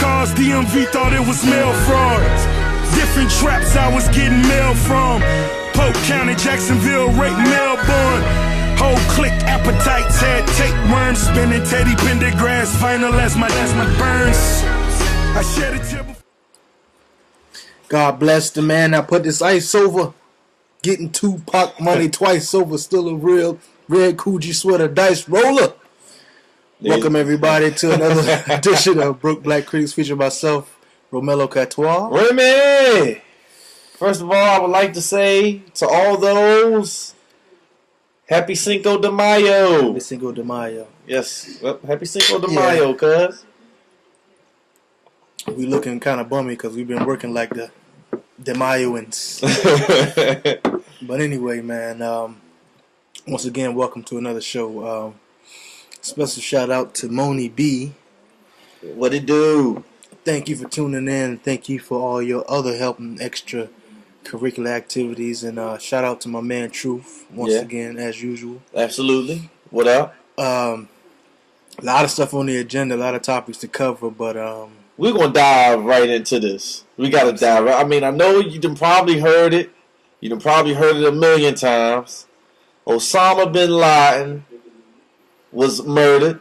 cars, DMV thought it was mail fraud. Different traps I was getting mail from. Polk County, Jacksonville, right Melbourne. Whole clique appetites had tapeworms spinning. Teddy Pendergrass final as my burns. I shed a tear before. God bless the man. I put this ice over. Getting Tupac money twice over. Still a real red Coogee sweater dice roller. Welcome everybody to another edition of Brook Black Critics featuring myself, Romello Catois. Remy! First of all, I would like to say to all those, Happy Cinco de Mayo. Happy Cinco de Mayo. Yes, well, Happy Cinco de Mayo, cuz. We looking kind of bummy because we've been working like the Mayans. But anyway, man, once again, welcome to another show. Special shout out to Moni B. What it do? Thank you for tuning in. Thank you for all your other help and extra curricular activities. And shout out to my man Truth once again, as usual. Absolutely. What up? A lot of stuff on the agenda, a lot of topics to cover, but we're gonna dive right into this. We gotta dive right. I mean, I know you done probably heard it. You done probably heard it a million times. Osama Bin Laden was murdered,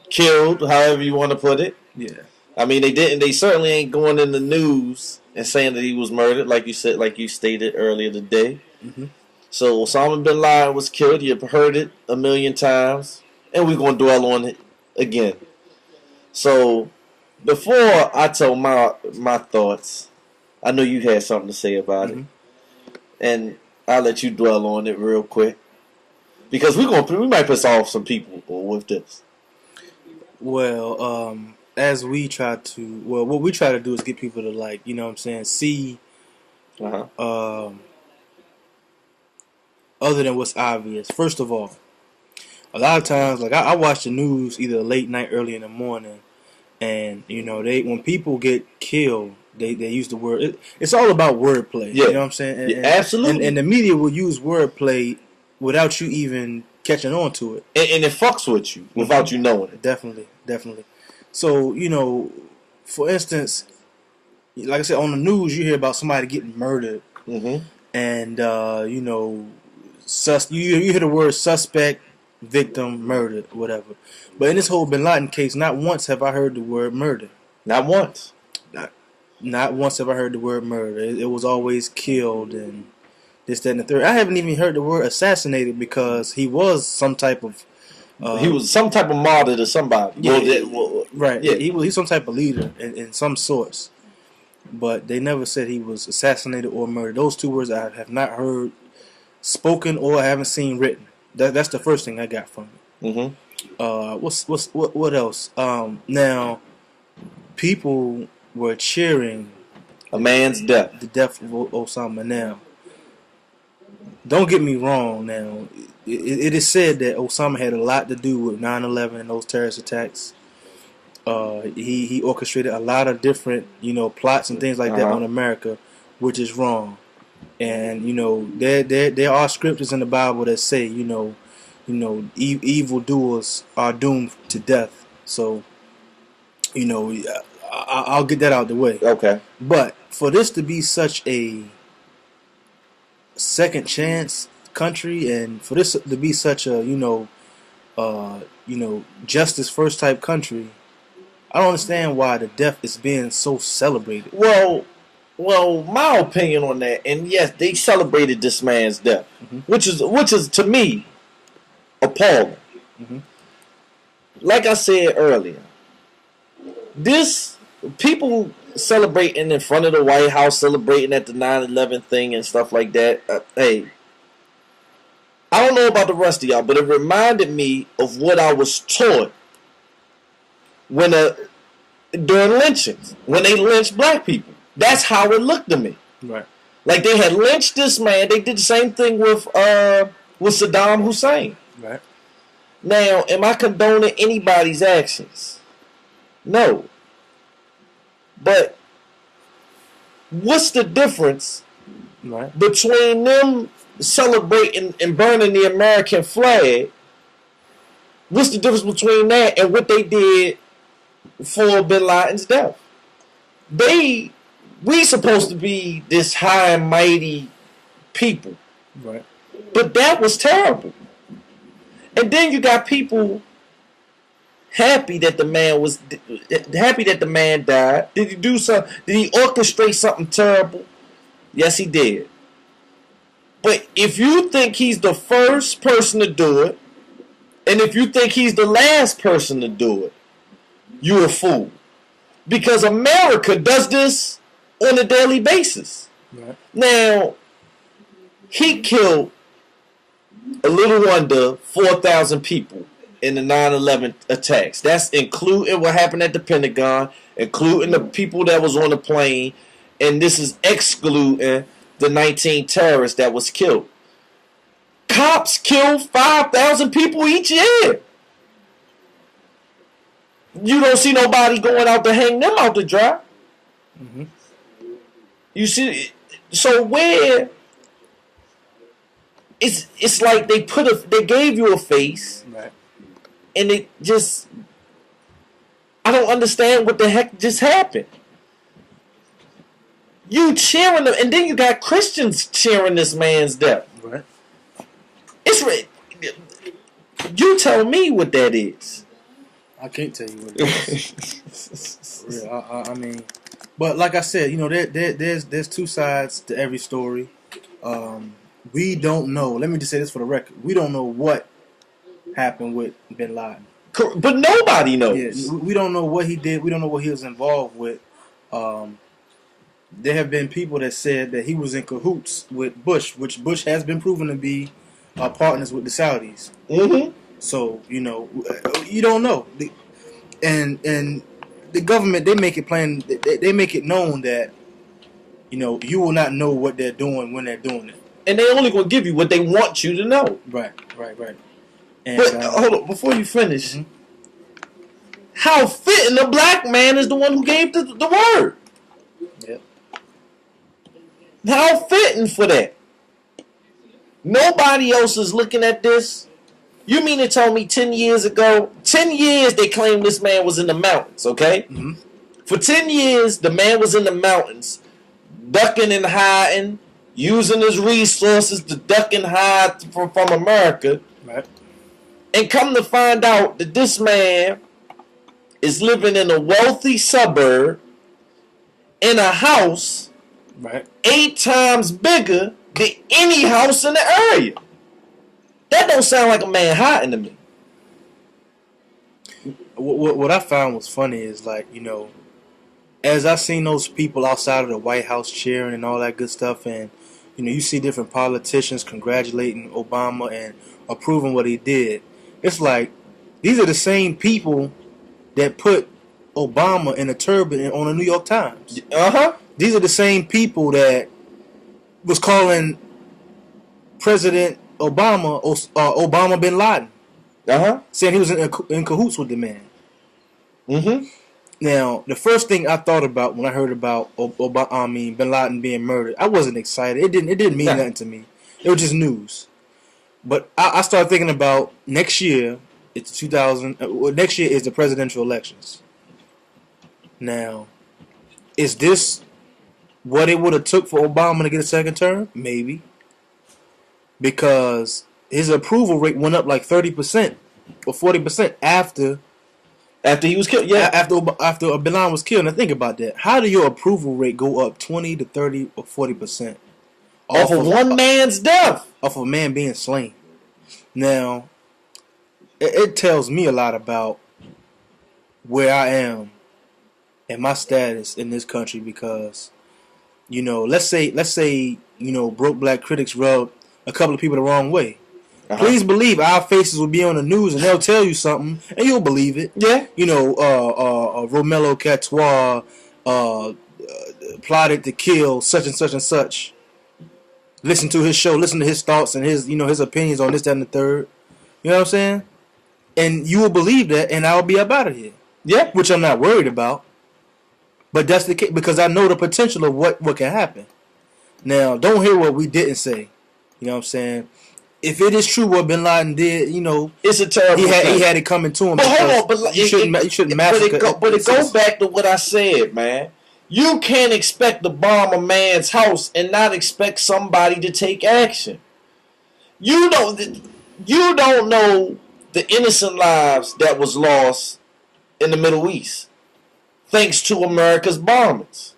killed, however you want to put it. Yeah. I mean, they certainly ain't going in the news and saying that he was murdered, like you said, like you stated earlier today. Mm-hmm. So Osama Bin Laden was killed. You've heard it a million times, and we're gonna dwell on it again. So before I tell my thoughts, I know you had something to say about it, and I'll let you dwell on it real quick because we might piss off some people with this. Well, as we try to, what we try to do is get people to, like, you know what I'm saying, see other than what's obvious. First of all, a lot of times, like, I watch the news either late night, early in the morning, and, you know, when people get killed, they use the word, it's all about wordplay. Yeah. You know what I'm saying? And, absolutely. And the media will use wordplay without you even catching on to it. And it fucks with you without you knowing it. Definitely. So, you know, for instance, like I said, on the news, you hear about somebody getting murdered. Mm-hmm. And, you know, you hear the word suspect, victim, murdered, whatever. But in this whole Bin Laden case, not once have I heard the word murder. Not once. Not once have I heard the word murder. It was always killed and this, that, and the third. I haven't even heard the word assassinated because he was some type of... he was some type of martyr to somebody. Right. Yeah. He's some type of leader in some sorts. But they never said he was assassinated or murdered. Those two words I have not heard spoken or I haven't seen written. That's the first thing I got from it. Mm-hmm. What else? Now, people were cheering a man's death. The death of Osama. Now, don't get me wrong. Now, it is said that Osama had a lot to do with 9/11 and those terrorist attacks. He orchestrated a lot of different, you know, plots and things like that on America, which is wrong. And, you know, there are scriptures in the Bible that say, you know, evildoers are doomed to death. So, you know, I'll get that out of the way. Okay. But for this to be such a second chance country, and for this to be such a, justice first type country, I don't understand why the death is being so celebrated. Well, my opinion on that, and yes, they celebrated this man's death, which is to me appalling. Mm-hmm. Like I said earlier, this people celebrating in front of the White House, celebrating at the 9/11 thing and stuff like that. Hey, I don't know about the rest of y'all, but it reminded me of what I was taught when during lynchings, when they lynched black people. That's how it looked to me. Right. Like they had lynched this man. They did the same thing with Saddam Hussein. Right. Now, am I condoning anybody's actions? No. But what's the difference between them celebrating and burning the American flag? What's the difference between that and what they did for Bin Laden's death. We supposed to be this high and mighty people. Right. But that was terrible. And then you got people happy that the man died. Did he do something? Did he orchestrate something terrible? Yes, he did. But if you think he's the first person to do it, and if you think he's the last person to do it, you're a fool. Because America does this on a daily basis. Right. Now, he killed a little under 4,000 people in the 9/11 attacks. That's including what happened at the Pentagon, including the people that was on the plane, and this is excluding the 19 terrorists that was killed. Cops kill 5,000 people each year. You don't see nobody going out to hang them out to dry. Mm-hmm. You see, so where it's like they gave you a face, right, and it just, I don't understand what the heck just happened. You cheering them, and then you got Christians cheering this man's death. Right. You tell me what that is. I can't tell you what it is. Yeah, I mean, but like I said, you know, there's two sides to every story. We don't know. Let me just say this for the record: we don't know what happened with Bin Laden. But nobody knows. Yeah, we don't know what he did. We don't know what he was involved with. There have been people that said that he was in cahoots with Bush, which Bush has been proven to be partners with the Saudis. Mm-hmm. So, you know, you don't know. And the government, they make it plain, they make it known that, you know, you will not know what they're doing when they're doing it. And they only going to give you what they want you to know. Right. And, but hold on, before you finish, mm-hmm. How fitting the black man is the one who gave the word. Yep. How fitting for that. Nobody else is looking at this. You mean to tell me 10 years ago, 10 years they claimed this man was in the mountains, okay? Mm-hmm. For 10 years, the man was in the mountains, ducking and hiding, using his resources to duck and hide from America. Right. And come to find out that this man is living in a wealthy suburb in a house right 8 times bigger than any house in the area. That don't sound like a man hiding to me. What I found was funny is, like, you know, as I seen those people outside of the White House cheering and all that good stuff, and, you know, you see different politicians congratulating Obama and approving what he did. It's like, these are the same people that put Obama in a turban on the New York Times. Uh-huh. These are the same people that was calling President Obama Osama Bin Laden. Uh-huh. Saying he was in cahoots with the man. Mm-hmm. Now, the first thing I thought about when I heard about Bin Laden being murdered, I wasn't excited. It didn't mean nothing to me. It was just news. But I started thinking about next year. It's 2000. Next year is the presidential elections. Now, is this what it would have took for Obama to get a second term? Maybe. Because his approval rate went up like 30% or 40% after he was killed. Yeah, after Bin Laden was killed. Now think about that. How do your approval rate go up 20 to 30 or 40% off of one man's death? Off of a man being slain. Now, it tells me a lot about where I am and my status in this country, because, you know, let's say you know, broke black critics rubbed a couple of people the wrong way. Uh-huh. Please believe our faces will be on the news and they'll tell you something and you'll believe it. Yeah. You know, Romello Catois plotted to kill such and such and such. Listen to his show, listen to his thoughts and his, you know, his opinions on this, that, and the third. You know what I'm saying? And you will believe that, and I'll be up out of here. Yeah. Which I'm not worried about. But that's the case, because I know the potential of what can happen. Now, don't hear what we didn't say. You know what I'm saying? if it is true what Bin Laden did, it's a terrible. He had it coming to him. But hold on, you shouldn't massacre. But it goes back to what I said, man. You can't expect to bomb a man's house and not expect somebody to take action. You don't know the innocent lives that was lost in the Middle East thanks to America's bombings.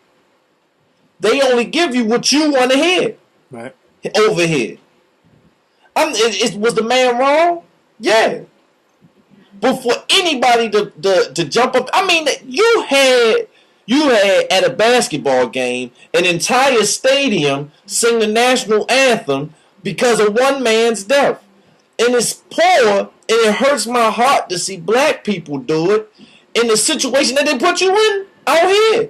They only give you what you want to hear. Right. Over here. Was the man wrong? Yeah. But for anybody to jump up, I mean, you had at a basketball game an entire stadium sing the national anthem because of one man's death. And it's poor, and it hurts my heart to see black people do it in the situation that they put you in out here.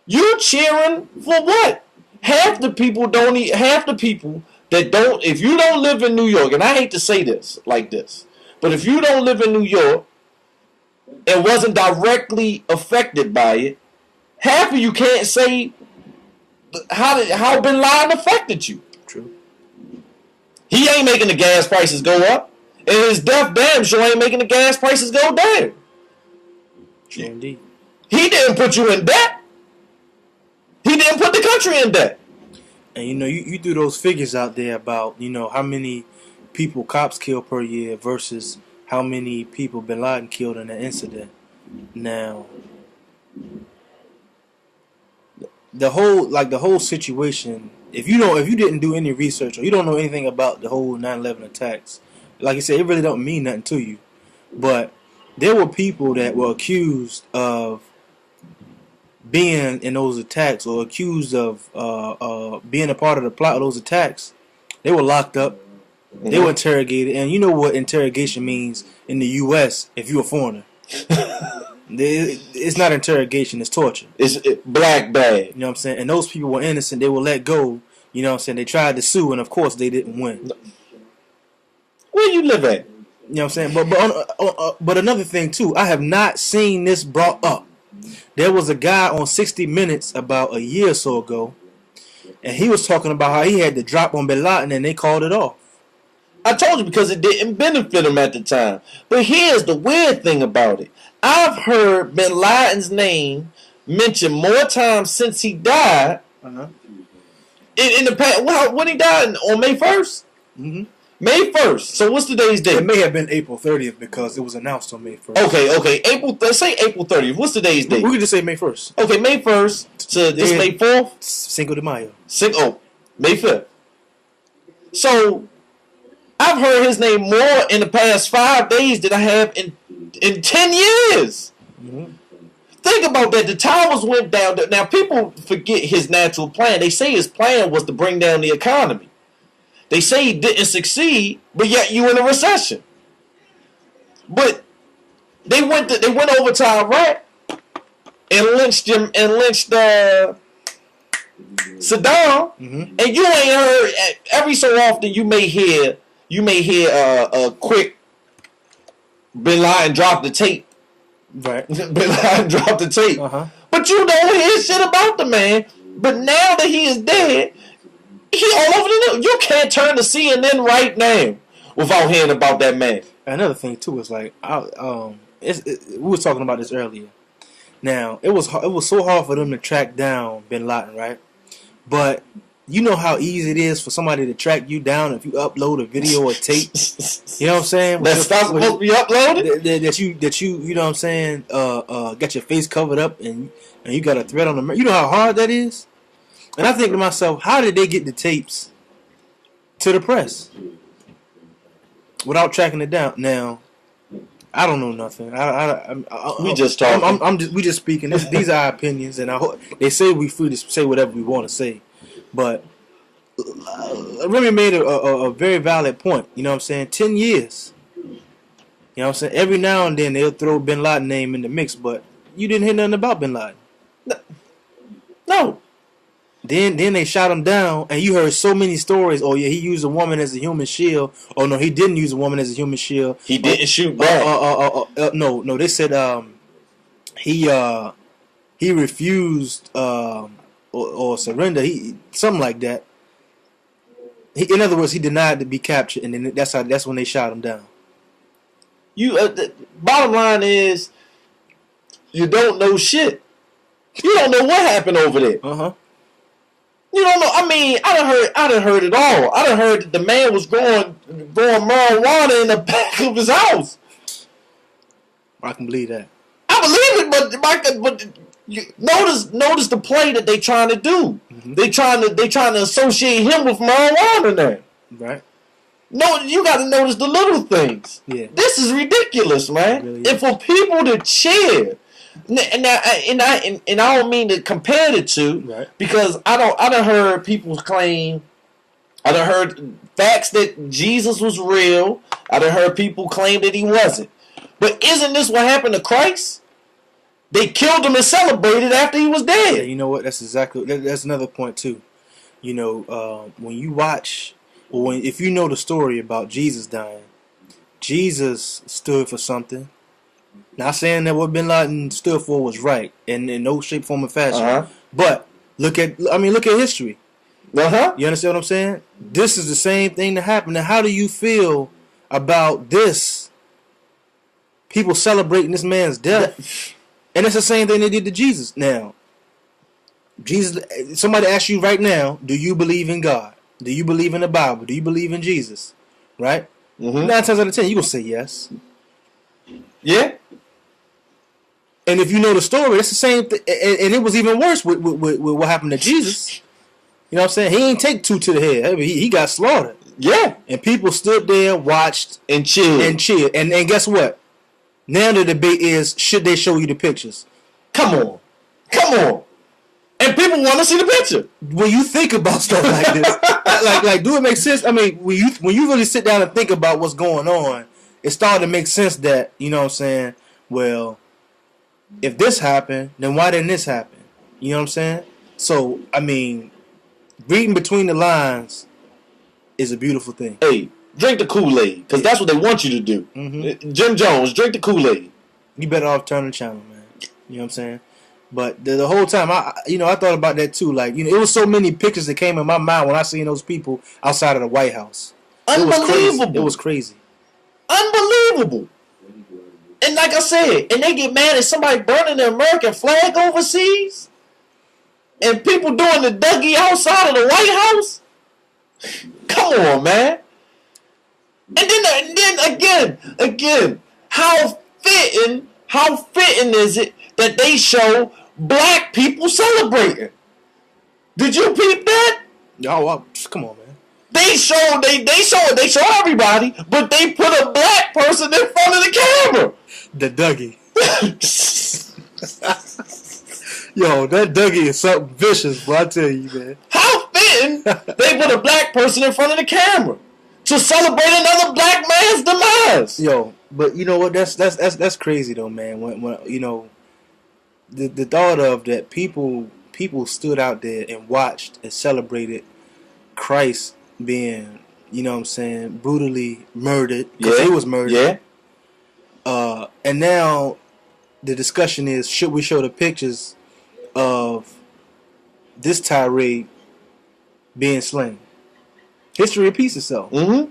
You cheering for what? Half the people that don't, if you don't live in New York, and I hate to say this like this, but if you don't live in New York and wasn't directly affected by it, half of you can't say how Bin Laden affected you. True. He ain't making the gas prices go up, and his death damn sure ain't making the gas prices go down. True indeed. He didn't put you in debt. He didn't put the country in debt. And you do those figures out there about how many people cops kill per year versus how many people Bin Laden killed in an incident. Now, the whole situation. If you didn't do any research or you don't know anything about the whole 9/11 attacks, like you said, it really don't mean nothing to you. But there were people that were accused of being in those attacks or accused of being a part of the plot of those attacks. They were locked up. Mm-hmm. They were interrogated. And you know what interrogation means in the U.S. if you're a foreigner. It's not interrogation. It's torture. It's black bag. You know what I'm saying? And those people were innocent. They were let go. You know what I'm saying? They tried to sue, and of course they didn't win. Where you live at? You know what I'm saying? But another thing, too, I have not seen this brought up. There was a guy on 60 Minutes about a year or so ago, and he was talking about how he had to drop on Bin Laden, and they called it off. I told you because it didn't benefit him at the time. But here's the weird thing about it. I've heard Bin Laden's name mentioned more times since he died. Uh-huh. In the past, when he died on May 1st? Mm-hmm. May 1st. So what's today's date? It may have been April 30th because it was announced on May 1st. Okay. Say April 30th. What's today's date? We could just say May 1st. Okay, May 1st to this May 4th? Cinco de Mayo. May 5th. So I've heard his name more in the past 5 days than I have in 10 years. Mm-hmm. Think about that. The towers went down. Now, people forget his natural plan. They say his plan was to bring down the economy. They say he didn't succeed, but yet you in a recession. But they went over to Iraq and lynched him and lynched Saddam. Mm-hmm. And you ain't heard. Every so often you may hear a quick Bin Laden drop the tape. Right. Bin Laden dropped the tape. Uh-huh. But you don't hear shit about the man. But now that he is dead, he all over the news. You can't turn to CNN right now without hearing about that man. Another thing too is like, we were talking about this earlier. Now it was so hard for them to track down Bin Laden, right? But you know how easy it is for somebody to track you down if you upload a video or tape. You know what I'm saying? That's not supposed to be uploaded. That you know what I'm saying? Got your face covered up and you got a threat on the. You know how hard that is. And I think to myself, how did they get the tapes to the press without tracking it down? Now, I don't know nothing. We just talking. We just speaking. These are our opinions, and they say we free to say whatever we want to say. But Remy made a very valid point. You know what I'm saying? 10 years. You know what I'm saying? Every now and then they'll throw Bin Laden name in the mix, but you didn't hear nothing about Bin Laden. No. Then they shot him down, and you heard so many stories. Oh yeah, he used a woman as a human shield. Oh no, he didn't use a woman as a human shield. He didn't shoot back. No. They said he refused or surrender. Something like that. In other words, he denied to be captured, and then that's when they shot him down. The bottom line is, you don't know shit. You don't know what happened over there. You don't know. I mean, I done heard it all. I done heard that the man was growing marijuana in the back of his house. I can believe that. I believe it, but notice the play that they trying to do. Mm-hmm. They trying to associate him with marijuana now. Right. No, you got to notice the little things. Yeah. This is ridiculous, man. Really and for people to cheer, and I don't mean to compare the two, right, because I done heard people claim, I done heard facts that Jesus was real. I done heard people claim that he wasn't. But isn't this what happened to Christ? They killed him and celebrated after he was dead. Yeah, you know what? That's another point too. You know, when you watch, or if you know the story about Jesus dying, Jesus stood for something. Not saying that what Bin Laden stood for was right in no shape, form, or fashion. But look at history. You understand what I'm saying? This is the same thing that happened. Now, how do you feel about this? People celebrating this man's death. And it's the same thing they did to Jesus. Now, somebody asks you right now, do you believe in God? Do you believe in the Bible? Do you believe in Jesus? Right? 9 times out of 10, you're going to say yes. Yeah. And if you know the story, it's the same thing. And it was even worse with what happened to Jesus. You know what I'm saying? He ain't take 2 to the head. He got slaughtered. Yeah. And people stood there, watched, and cheered. And guess what? Now the debate is, should they show you the pictures? Come on. And people want to see the picture. When you think about stuff like this, like, do it make sense? I mean, when you really sit down and think about what's going on, it started to make sense that, you know what I'm saying, well, if this happened, then why didn't this happen? You know what I'm saying? So, I mean, reading between the lines is a beautiful thing. Hey, drink the Kool-Aid, because that's what they want you to do. Mm-hmm. Jim Jones, drink the Kool-Aid. You better off turning the channel, man. You know what I'm saying? But the whole time, I thought about that too. Like, it was so many pictures that came in my mind when I seen those people outside of the White House. Unbelievable. It was crazy. Unbelievable. And like I said, and they get mad at somebody burning the American flag overseas, and people doing the Dougie outside of the White House. Come on, man. And then again, how fitting is it that they show black people celebrating? Did you peep that? Oh, come on, man. They show everybody, but they put a black person in front of the camera. The Dougie. Yo, that Dougie is something vicious, bro. I tell you, man. How fitting they put a black person in front of the camera to celebrate another black man's demise. Yo, but you know what? That's crazy though, man. When you know, the thought of that people stood out there and watched and celebrated Christ being, you know what I'm saying, brutally murdered, because he was murdered. Yeah. And now the discussion is, should we show the pictures of this tirade being slain? History repeats itself. Mm-hmm.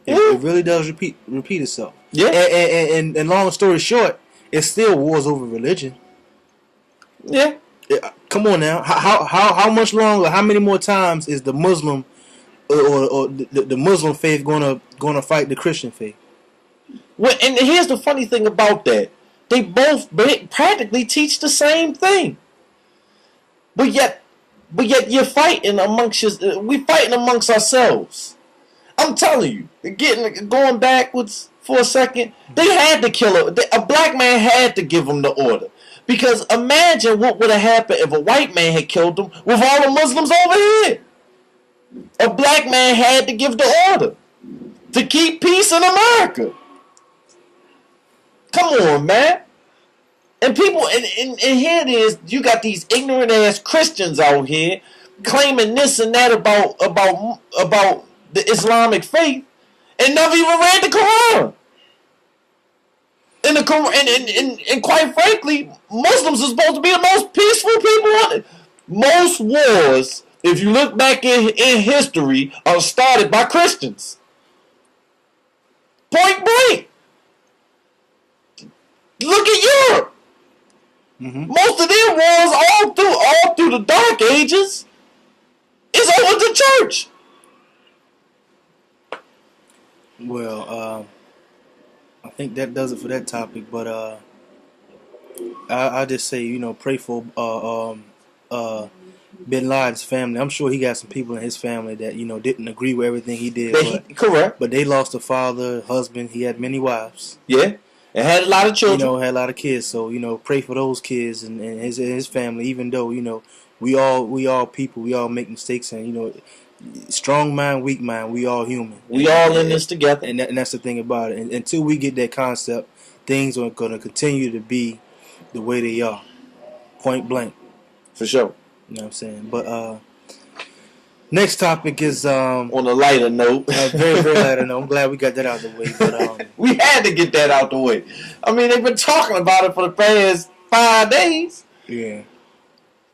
It really does repeat itself. Yeah. And long story short, it's still wars over religion. Yeah. Come on now. How much longer? How many more times is the Muslim or the Muslim faith gonna fight the Christian faith? Well, and here's the funny thing about that: they both practically teach the same thing, but yet you're fighting we fighting amongst ourselves. I'm telling you, going backwards for a second, they had to kill her. A black man had to give him the order. Because imagine what would have happened if a white man had killed him with all the Muslims over here. A black man had to give the order to keep peace in America. Come on, man. And people, and here it is, you got these ignorant ass Christians out here claiming this and that about the Islamic faith and never even read the Quran. And quite frankly, Muslims are supposed to be the most peaceful people on it. Most wars if you look back in history, are started by Christians. Point blank. Look at Europe. Mm-hmm. Most of their wars, all through the Dark Ages, is over the church. Well, I think that does it for that topic. But I just say, pray for Bin Laden's family. I'm sure he got some people in his family that didn't agree with everything he did. Correct. But they lost a father, husband. He had many wives. Yeah, and had a lot of children. Had a lot of kids. So pray for those kids and his family. Even though we all people, we all make mistakes, and strong mind, weak mind, we all human. We all in this together. And that's the thing about it. And until we get that concept, things are going to continue to be the way they are. Point blank. For sure. You know what I'm saying? But next topic is on a lighter note. Very, very lighter note. I'm glad we got that out of the way. But we had to get that out the way. I mean, they've been talking about it for the past 5 days. Yeah.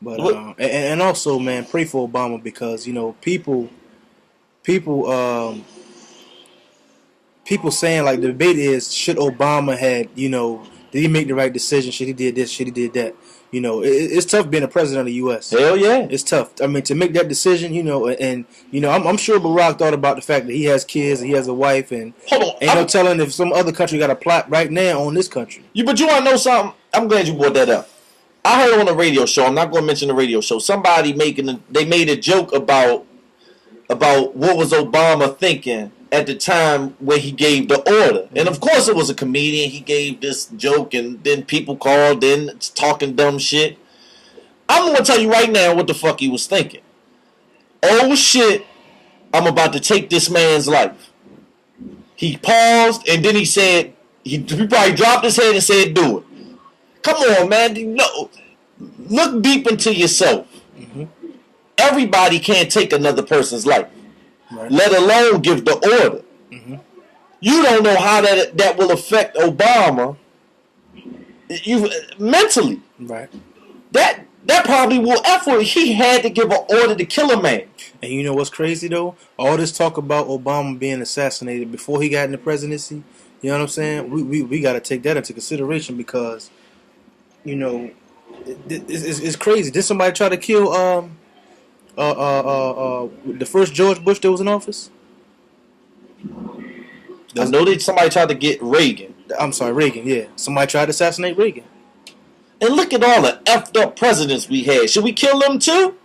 But and also, man, pray for Obama because people saying, like, the debate is, should Obama had did he make the right decision? Should he did this? Should he did that? It's tough being a president of the U.S. Hell yeah, it's tough. I mean, to make that decision, and I'm sure Barack thought about the fact that he has kids, he has a wife, and ain't no telling if some other country got a plot right now on this country. But you want to know something? I'm glad you brought that up. I heard on a radio show. I'm not going to mention the radio show. Somebody they made a joke about what was Obama thinking at the time when he gave the order. And of course it was a comedian. He gave this joke and then people called in talking dumb shit. I'm going to tell you right now what the fuck he was thinking. Oh shit, I'm about to take this man's life. He paused and then he said, he probably dropped his head and said, do it. Come on, man. Look deep into yourself. Mm-hmm. Everybody can't take another person's life. Right. Let alone give the order. Mm-hmm. You don't know how that will affect Obama. Mentally. Right. That probably will effort. He had to give an order to kill a man. And you know what's crazy though? All this talk about Obama being assassinated before he got in the presidency. You know what I'm saying? We got to take that into consideration because, it's crazy. Did somebody try to kill the first George Bush that was in office? I know that somebody tried to get Reagan. I'm sorry, Reagan, yeah. Somebody tried to assassinate Reagan. And look at all the effed up presidents we had. Should we kill them too?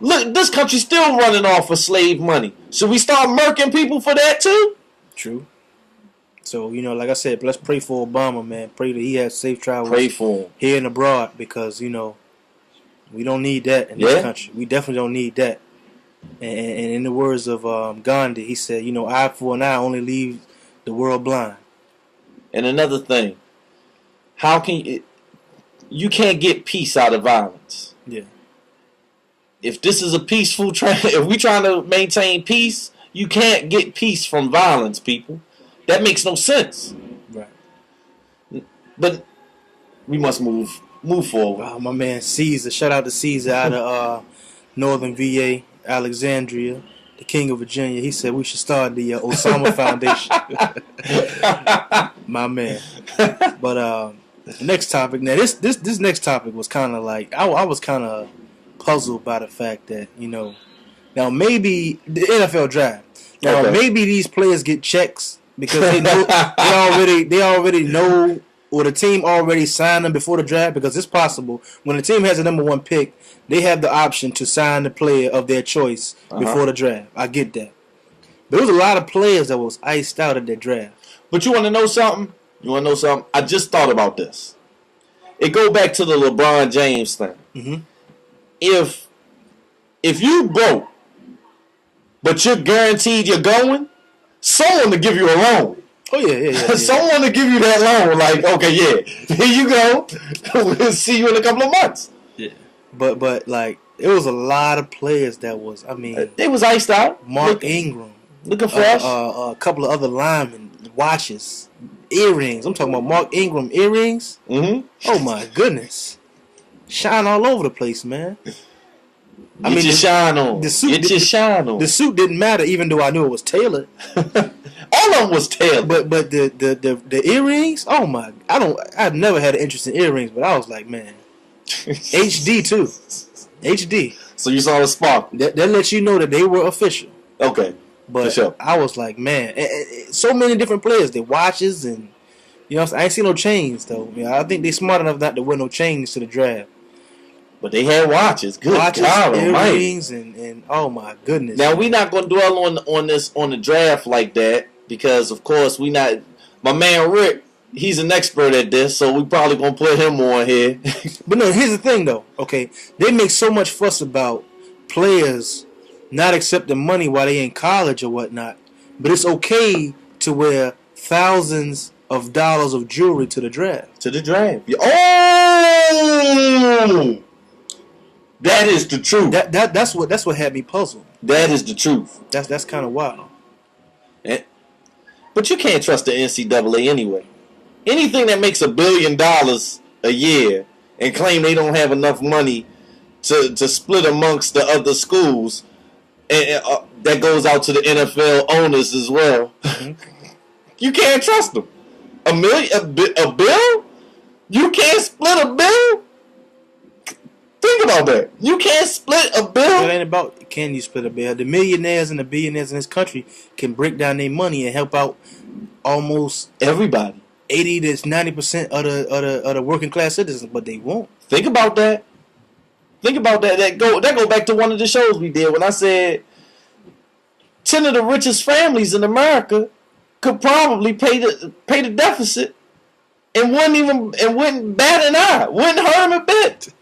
Look, this country's still running off of slave money. Should we start murking people for that too? True. So, like I said, let's pray for Obama, man. Pray that he has safe travels. Pray for him. Here and abroad because, we don't need that in this country. We definitely don't need that. And in the words of Gandhi, he said, eye for an eye only leaves the world blind. And another thing, how can you can't get peace out of violence? Yeah. If this is a peaceful if we trying to maintain peace, you can't get peace from violence, people. That makes no sense. Right. But we must move forward. Wow, my man Caesar. Shout out to Caesar out of Northern VA, Alexandria, the King of Virginia. He said we should start the Osama Foundation. My man. But next topic. Now this next topic was kind of like I was kind of puzzled by the fact that now maybe the NFL draft. Now maybe these players get checks because they know they already know. Or the team already signed them before the draft because it's possible when the team has a number 1 pick, they have the option to sign the player of their choice before the draft. I get that. There was a lot of players that was iced out at their draft. But you want to know something? I just thought about this. It go back to the LeBron James thing. Mm-hmm. If you broke, but you're guaranteed you're going, someone to give you a loan. Oh, yeah. Someone to give you that loan, like, okay, yeah, here you go. We'll see you in a couple of months. Yeah. But like, it was a lot of players that was, they was iced out. Mark Ingram. Looking fresh. A couple of other linemen, watches, earrings. I'm talking about Mark Ingram earrings. Mm-hmm. Oh, my goodness. Shine all over the place, man. Get your shine on. Get your shine on. The suit didn't matter, even though I knew it was tailored. All of them was tailored. But the earrings, oh my! I've never had an interest in earrings, but I was like, man, HD too, HD. So you saw the spark. That lets you know that they were official. Okay, but for sure. I was like, man, so many different players. The watches and I ain't seen no chains though. I think they smart enough not to wear no chains to the draft. But they had watches. Good watches, God, earrings, and oh my goodness. Now we're not gonna dwell on the draft like that because of course we not. My man Rick, he's an expert at this, so we probably gonna put him on here. But no, here's the thing though. Okay, they make so much fuss about players not accepting money while they in college or whatnot, but it's okay to wear thousands of dollars of jewelry to the draft. To the draft. Oh. That is the truth. That's what had me puzzled. That is the truth. That's kind of wild. But you can't trust the NCAA anyway. Anything that makes $1 billion a year and claim they don't have enough money to split amongst the other schools, and that goes out to the NFL owners as well. Mm-hmm. You can't trust them. A bill? You can't split a bill? Think about that. You can't split a bill. It ain't about can you split a bill. The millionaires and the billionaires in this country can break down their money and help out almost everybody. 80 to 90% of the working class citizens, but they won't. Think about that. Think about that. That go back to one of the shows we did when I said 10 of the richest families in America could probably pay the deficit and wouldn't bat an eye, wouldn't hurt them a bit.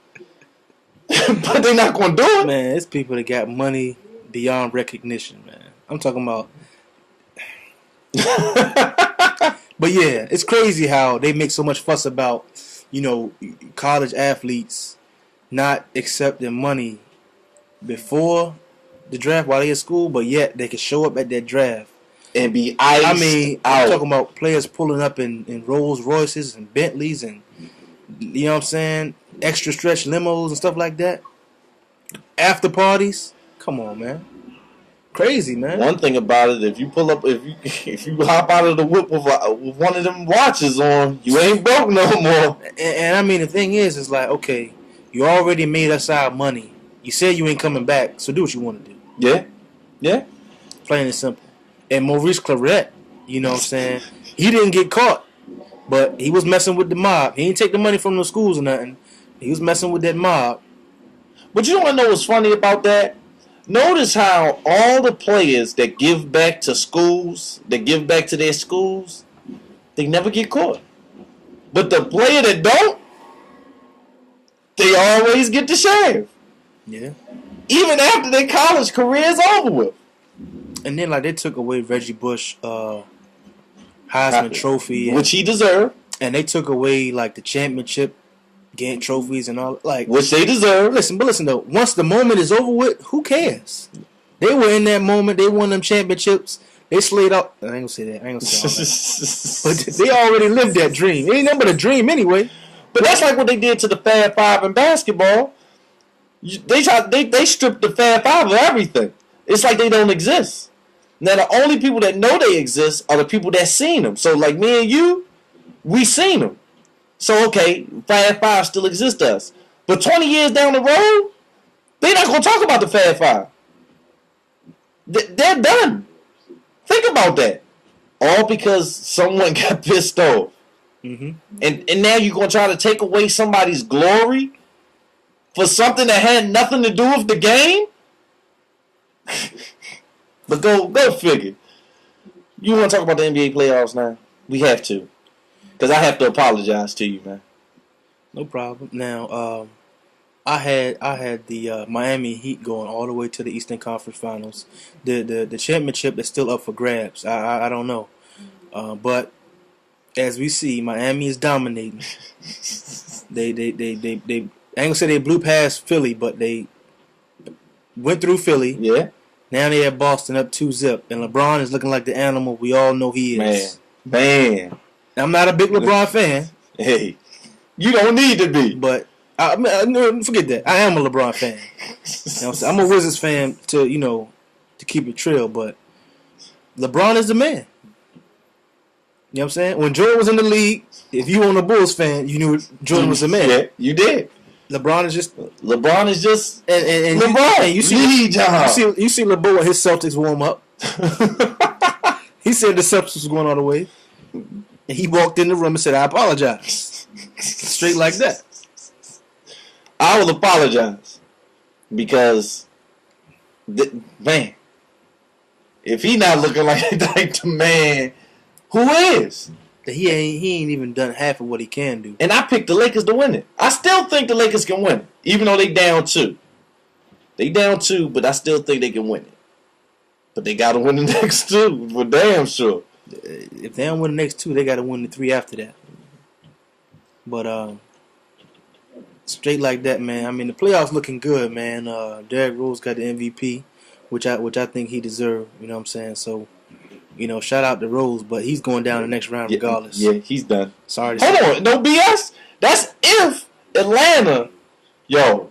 But they're not going to do it. Man, it's people that got money beyond recognition, man. I'm talking about. But yeah, it's crazy how they make so much fuss about, college athletes not accepting money before the draft while they're in school, but yet they can show up at that draft and be iced out. I'm talking about players pulling up in Rolls Royces and Bentleys and, you know what I'm saying, extra stretch limos and stuff like that. After parties, come on, man, crazy, man. One thing about it, if you pull up, if you hop out of the whip with one of them watches on, you ain't broke no more. And I mean, the thing is like, okay, you already made us our money. You said you ain't coming back, so do what you want to do. Yeah. Plain and simple. And Maurice Claret, you know what I'm saying, he didn't get caught, but he was messing with the mob. He didn't take the money from the schools or nothing. He was messing with that mob. But you want to know what's funny about that? Notice how all the players that give back to schools, that give back to their schools, they never get caught. But the player that don't, they always get the sheriff. Yeah. Even after their college career is over with. And then, they took away Reggie Bush Heisman Trophy. Which he deserved. And they took away, the championship game trophies and all. Which they deserve. Listen, though, once the moment is over with, who cares? They were in that moment. They won them championships. They slayed out. I ain't gonna say that. All that. But they already lived that dream. It ain't nothing but a dream anyway. But that's like what they did to the Fab Five in basketball. They stripped the Fab Five of everything. It's like they don't exist. Now, the only people that know they exist are the people that seen them. So, like me and you, we seen them. So, okay, Fab Five still exists to us. But 20 years down the road, they're not going to talk about the Fab Five. They're done. Think about that. All because someone got pissed off. Mm-hmm. And now you're going to try to take away somebody's glory for something that had nothing to do with the game? But go figure. You want to talk about the NBA playoffs now? We have to. Because I have to apologize to you, man. No problem. Now, I had the Miami Heat going all the way to the Eastern Conference Finals. The championship is still up for grabs. I don't know. But as we see, Miami is dominating. They I ain't gonna say they blew past Philly, but they went through Philly. Yeah. Now they have Boston up 2-0, and LeBron is looking like the animal we all know he is. Man. I'm not a big LeBron fan. Hey, you don't need to be. But No, forget that. I am a LeBron fan. You know what I'm saying? I'm a Wizards fan to keep it trill, but LeBron is the man. You know what I'm saying? When Jordan was in the league, if you were a Bulls fan, you knew Jordan was the man. Yeah, you did. LeBron is just and LeBron. You see LeBron and his Celtics warm up. He said the Celtics was going all the way, and he walked in the room and said, "I apologize." Straight like that. I will apologize because, man, if he not looking like the man, who is? He ain't even done half of what he can do. And I picked the Lakers to win it. I still think the Lakers can win it, even though they down 2. They down 2, but I still think they can win it. But they got to win the next 2 for damn sure. If they don't win the next 2, they got to win the 3 after that. But straight like that, man. I mean, the playoffs looking good, man. Derrick Rose got the MVP, which I think he deserved. You know what I'm saying? So, shout out to Rose, but he's going down the next round regardless. Yeah, he's done. Sorry to Hold say. on, no BS. That's if Atlanta, Joe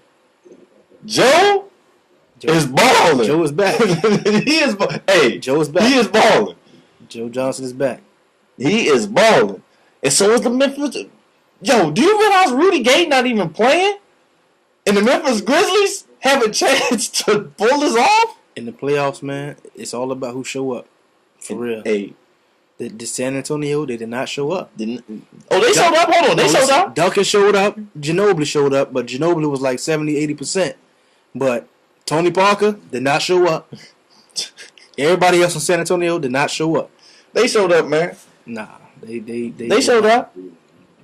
is balling. Joe is back. He is. Hey, Joe is back. He is balling. Joe Johnson is back. He is balling, and so is the Memphis. Yo, do you realize Rudy Gay not even playing, and the Memphis Grizzlies have a chance to pull this off in the playoffs, man? It's all about who show up. For real. Hey, the San Antonio, they did not show up. They showed up. Hold on, they showed up. Duncan showed up. Ginobili showed up, but Ginobili was like 70-80%. But Tony Parker did not show up. Everybody else in San Antonio did not show up. They showed up, man. Nah, they showed up.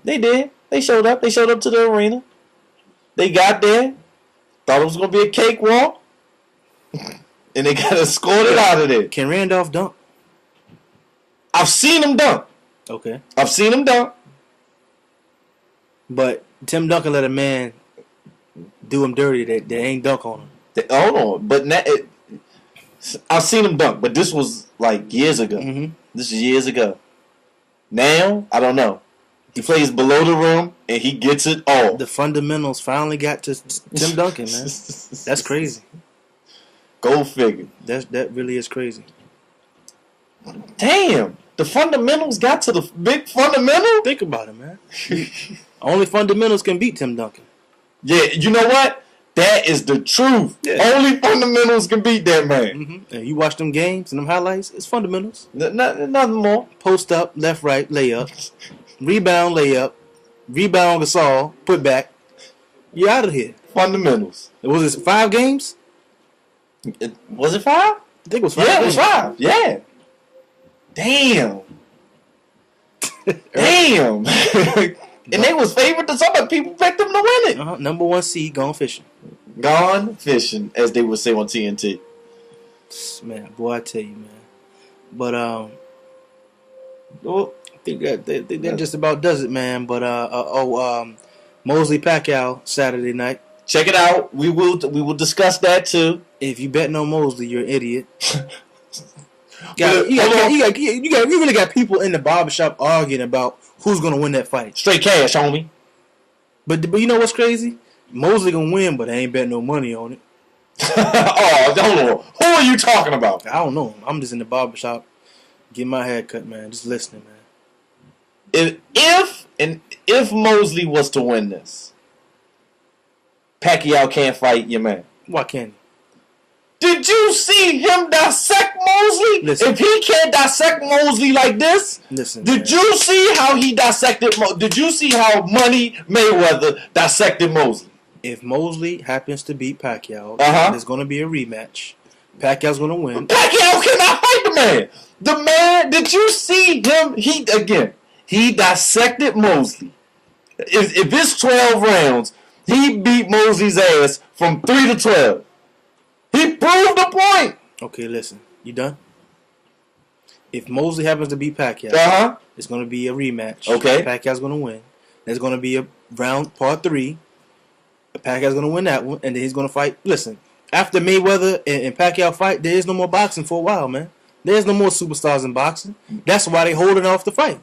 They did. They showed up. They showed up to the arena. They got there. Thought it was gonna be a cakewalk, and they got escorted out of there. Can Randolph dunk? I've seen him dunk. Okay. I've seen him dunk. But Tim Duncan let a man do him dirty that ain't dunk on him. Hold on. But I've seen him dunk, but this was like years ago. Mm-hmm. This is years ago. Now, I don't know. He plays below the rim, and he gets it all. The fundamentals finally got to Tim Duncan, man. That's crazy. Go figure. That really is crazy. Damn. The fundamentals got to the big fundamental? Think about it, man. Only fundamentals can beat Tim Duncan. Yeah, you know what? That is the truth. Yeah. Only fundamentals can beat that man. Mm-hmm. And you watch them games and them highlights, it's fundamentals. Nothing more. Post up, left, right, layup. Rebound, layup. Rebound, Gasol, put back. You're out of here. Fundamentals. Was it 5 games? Was it 5? I think it was 5. Yeah, it was 5. Yeah. Damn. Damn. And they was favored to somebody. People picked them to win it. Number 1 seed, gone fishing. Gone fishing, as they would say on TNT. Man, boy, I tell you, man. But well, I think that just about does it, man. But Mosley Pacquiao Saturday night. Check it out. We will discuss that too. If you bet no Mosley, you're an idiot. You really got people in the barbershop arguing about who's gonna win that fight. Straight cash, homie. But you know what's crazy? Mosley gonna win, but I ain't bet no money on it. Oh, hold on. Who are you talking about? I don't know. I'm just in the barbershop getting my hair cut, man. Just listening, man. If Mosley was to win this, Pacquiao can't fight your man. Why can't he? Did you see him dissect Mosley? Listen. If he can't dissect Mosley like this, did you see how he dissected? Did you see how Money Mayweather dissected Mosley? If Mosley happens to beat Pacquiao, there's going to be a rematch. Pacquiao's going to win. Pacquiao cannot fight the man. The man, did you see him? He dissected Mosley. If it's 12 rounds, he beat Mosley's ass from 3 to 12. He proved the point. Okay, listen. You done? If Mosley happens to beat Pacquiao, it's going to be a rematch. Okay. Pacquiao's going to win. There's going to be a round, part 3. Pacquiao's going to win that one, and then he's going to fight. Listen, after Mayweather and Pacquiao fight, there is no more boxing for a while, man. There's no more superstars in boxing. That's why they holding off the fight.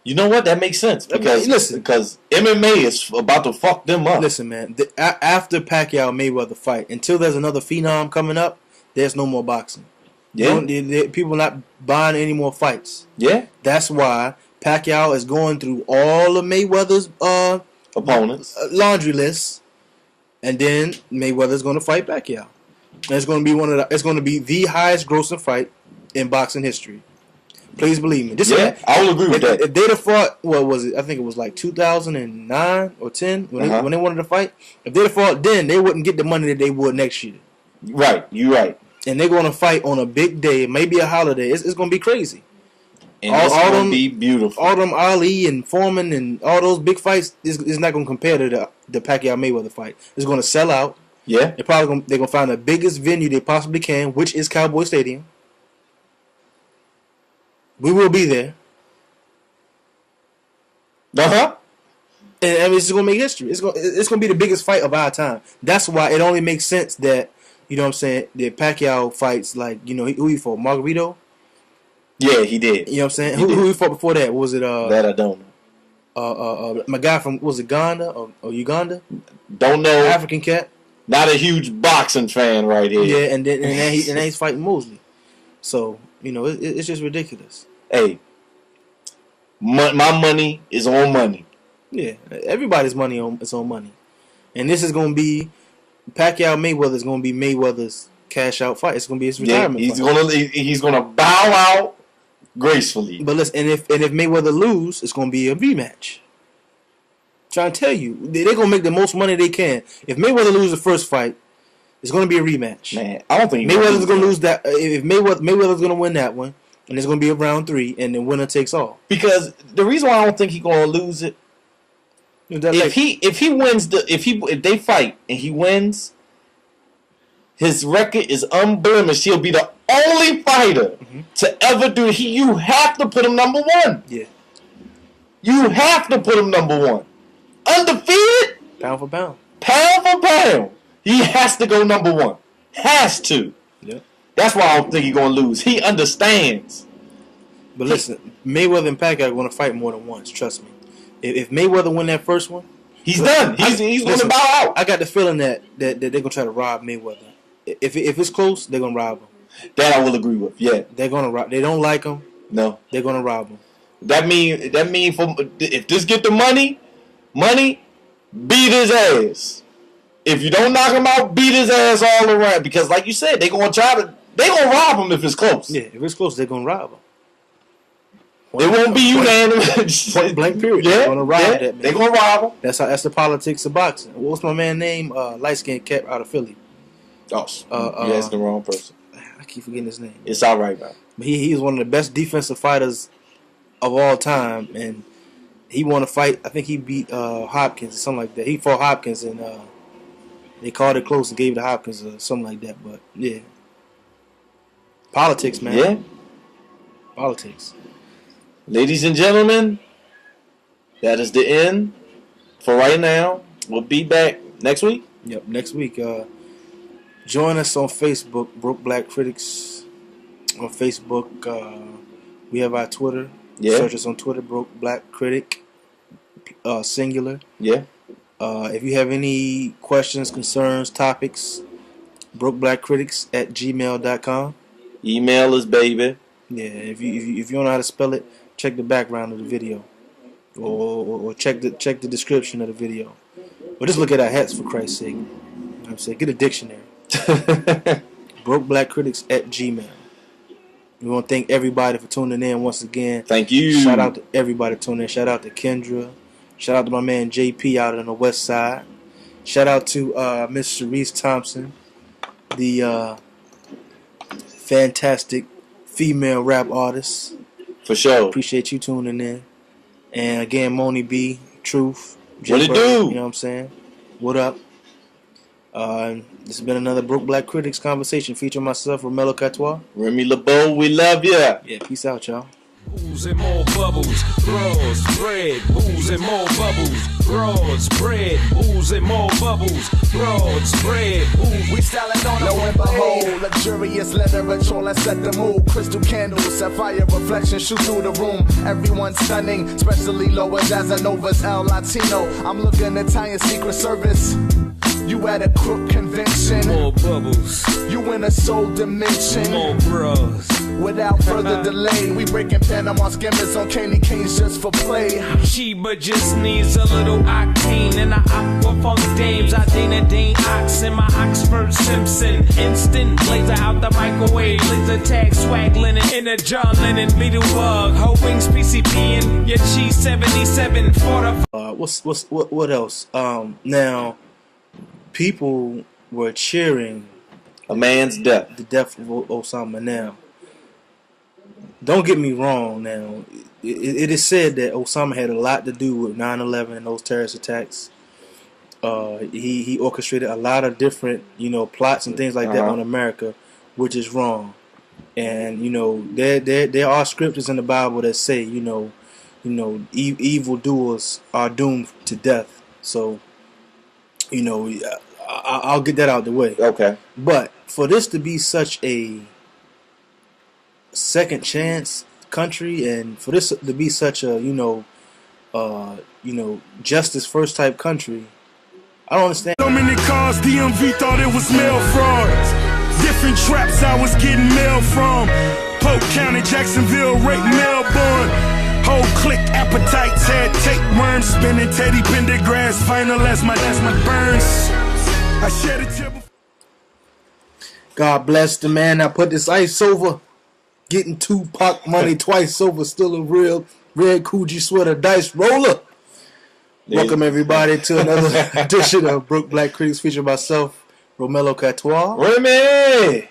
You know what? That makes sense because MMA is about to fuck them up. Listen, man. After Pacquiao Mayweather fight, until there's another phenom coming up, there's no more boxing. Yeah, people not buying any more fights. Yeah, that's why Pacquiao is going through all of Mayweather's opponents laundry lists, and then Mayweather's going to fight Pacquiao. And it's going to be it's going to be the highest grossing fight in boxing history. Please believe me. I will agree with that. If they'd have fought, what was it? I think it was like 2009 or 10 when they wanted to fight. If they'd have fought then, they wouldn't get the money that they would next year. Right, you're right. And they're going to fight on a big day, maybe a holiday. It's going to be crazy. And it's going to be beautiful. All them Ali and Foreman and all those big fights is not going to compare to the Pacquiao Mayweather fight. It's going to sell out. Yeah, they're going to find the biggest venue they possibly can, which is Cowboy Stadium. We will be there. And I mean, it's going to make history. It's going to be the biggest fight of our time. That's why it only makes sense that, you know what I'm saying, that Pacquiao fights like, you know, who he fought? Margarito? Yeah, he did. You know what I'm saying? Who he fought before that? Was it that I don't know. My guy from, was it Ghana or Uganda? Don't know. African cat. Not a huge boxing fan right here. Yeah, and then he's fighting Mosley. So, you know, it's just ridiculous. Hey, my money is on money. Yeah, everybody's money is on money. And this is going to be, Pacquiao Mayweather is going to be Mayweather's cash out fight. It's going to be his retirement fight. He's going to bow out gracefully. But listen, and if Mayweather lose, it's going to be a rematch. Trying to tell you, they're going to make the most money they can. If Mayweather loses the first fight, it's going to be a rematch. Man, I don't think Mayweather's going to lose that. If Mayweather's going to win that one, and it's going to be a round 3, and the winner takes all. Because the reason why I don't think he's going to lose it, if they fight and he wins, his record is unblemished. He'll be the only fighter to ever do it. You have to put him number 1. Yeah. You have to put him number 1. Undefeated. Pound for pound. Pound for pound. He has to go number 1. Has to. Yeah. That's why I don't think he's going to lose. He understands. But listen, Mayweather and Pacquiao are going to fight more than once. Trust me. If Mayweather win that first one, he's done. He's going to bow out. I got the feeling that they're going to try to rob Mayweather. If it's close, they're going to rob him. That I will agree with. Yeah, they're going to rob. They don't like him. No, they're going to rob him. That mean if this get the money, beat his ass. If you don't knock him out, beat his ass all around. Because like you said, they're going to rob him if it's close. Yeah, if it's close, they're going to rob him. It won't be unanimous. Point blank period. Yeah, they're going to rob that man. They're going to rob him. That's the politics of boxing. What's my man's name? Light skinned cat out of Philly. Oh, you're asking the wrong person. I keep forgetting his name. It's all right, man. But he's one of the best defensive fighters of all time, and he won a fight. I think he beat Hopkins or something like that. He fought Hopkins, and they called it close and gave it to Hopkins or something like that. But yeah, politics, man. Yeah, politics. Ladies and gentlemen, that is the end for right now. We'll be back next week. Yep, next week. Join us on Facebook, Broke Black Critics. On Facebook, we have our Twitter. Yeah. Search us on Twitter, Broke Black Critic, singular. Yeah. If you have any questions, concerns, topics, brokeblackcritics@gmail.com. Email us, baby. Yeah. If you don't know how to spell it, check the background of the video, or check the description of the video, or just look at our hats for Christ's sake. You know what I'm saying, get a dictionary. brokeblackcritics@gmail. We want to thank everybody for tuning in once again. Thank you. Shout out to everybody tuning in. Shout out to Kendra. Shout out to my man JP out on the west side. Shout out to Miss Sharice Thompson, the fantastic female rap artist. For sure. Appreciate you tuning in. And again, Moni B, Truth. What it do? You know what I'm saying? What up? This has been another Broke Black Critics conversation featuring myself, Romello Catois. Remy LeBeau, we love ya. Yeah, peace out, y'all. Booze and more bubbles, bros, bread, booze and more bubbles, bros, bread, booze and more bubbles, bros, bread, booze. We styling on Lo and behold, luxurious literature, let's set the mood. Crystal candles, sapphire reflection, shoot through the room. Everyone stunning, especially lower Casanovas, El Latino. I'm looking Italian Secret Service. You at a crook convention. more bubbles, You in a soul dimension. more bros. Without further delay, we breaking Panama skimmers on candy canes just for play. Sheba just needs a little octane and I aqua funk dames. I Dane Ox in my Oxford Simpson. Instant blazer out the microwave. Laser tag swag linen in a John Lennon beetle bug. Whole wings PCP and your cheese 77 for the. What else? Now, people were cheering A man's death. the death of Osama. Now, don't get me wrong. Now, it is said that Osama had a lot to do with 9/11 and those terrorist attacks. He orchestrated a lot of different, plots and things like that on America, which is wrong. And there are scriptures in the Bible that say, evil doers are doomed to death. So, I'll get that out the way. Okay. But for this to be such a second chance country, and for this to be such a justice first type country, I don't understand. So many cars, DMV thought it was mail fraud. Different traps I was getting mail from. Polk County, Jacksonville, right Melbourne. Whole click appetites had tapeworms spinning. Teddy Pendergrass final as my burns. I shed a tear before. God bless the man. I put this ice over. Getting Tupac money twice over. Still a real red Coogee sweater dice roller. Welcome everybody to another edition of Brook Black Critics featuring myself, Romello Catois. Remy!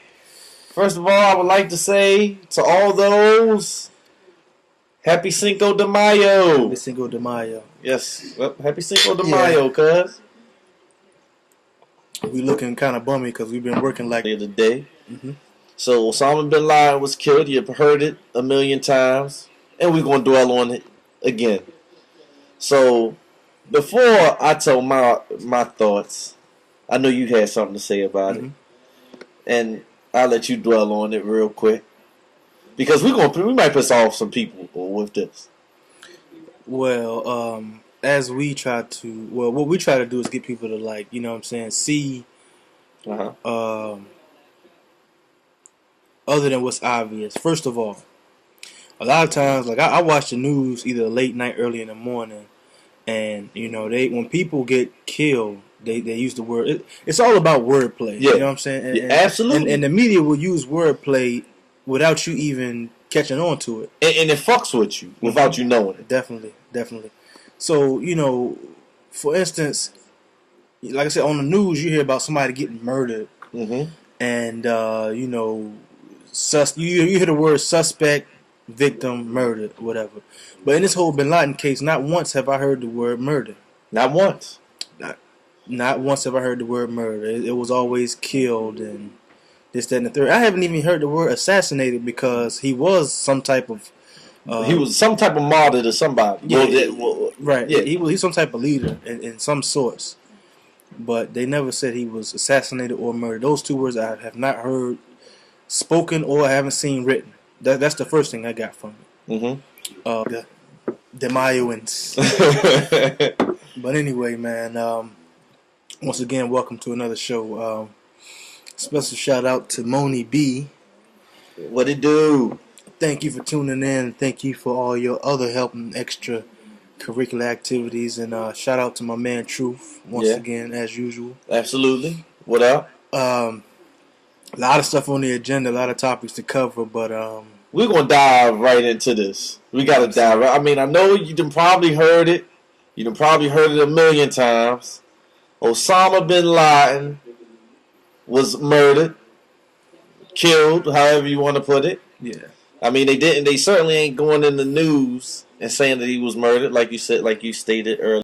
First of all, I would like to say to all those, Happy Cinco de Mayo. Happy Cinco de Mayo. Yes, well, Happy Cinco de Mayo, cuz. We looking kind of bummy because we've been working like The other day. So Osama Bin Laden was killed. You've heard it a million times, and we're gonna dwell on it again. So before I tell my thoughts, I know you had something to say about it, and I'll let you dwell on it real quick because we might piss off some people with this. Well, as we try to, what we try to do is get people to see, other than what's obvious. First of all, a lot of times, I watch the news either late night, early in the morning, and when people get killed, they use the word. It's all about wordplay. Yeah. You know what I'm saying? And, Absolutely. And the media will use wordplay without you even catching on to it. And it fucks with you without you knowing it. Definitely. So, for instance, like I said, on the news, you hear about somebody getting murdered. And, you hear the word suspect, victim, murdered, whatever. But in this whole Bin Laden case, not once have I heard the word murder. Not once. Not once have I heard the word murder. It was always killed and this, that, and the third. I haven't even heard the word assassinated because he was some type of... he was some type of martyr to somebody. Right. Yeah. He's some type of leader in some sorts. But they never said he was assassinated or murdered. Those two words I have not heard spoken or I haven't seen written. That's the first thing I got from it. The Mayans. But anyway, man, once again, welcome to another show. Special shout out to Moni B. What it do? Thank you for tuning in. Thank you for all your other help and extra curricular activities. And shout out to my man Truth once again, as usual. Absolutely. What up? A lot of stuff on the agenda, a lot of topics to cover, but we're gonna dive right into this. We gotta dive right. I mean, I know you done probably heard it. You done probably heard it a million times. Osama Bin Laden was murdered, killed, however you want to put it. Yeah. I mean, they certainly ain't going in the news and saying that he was murdered, like you said, like you stated earlier.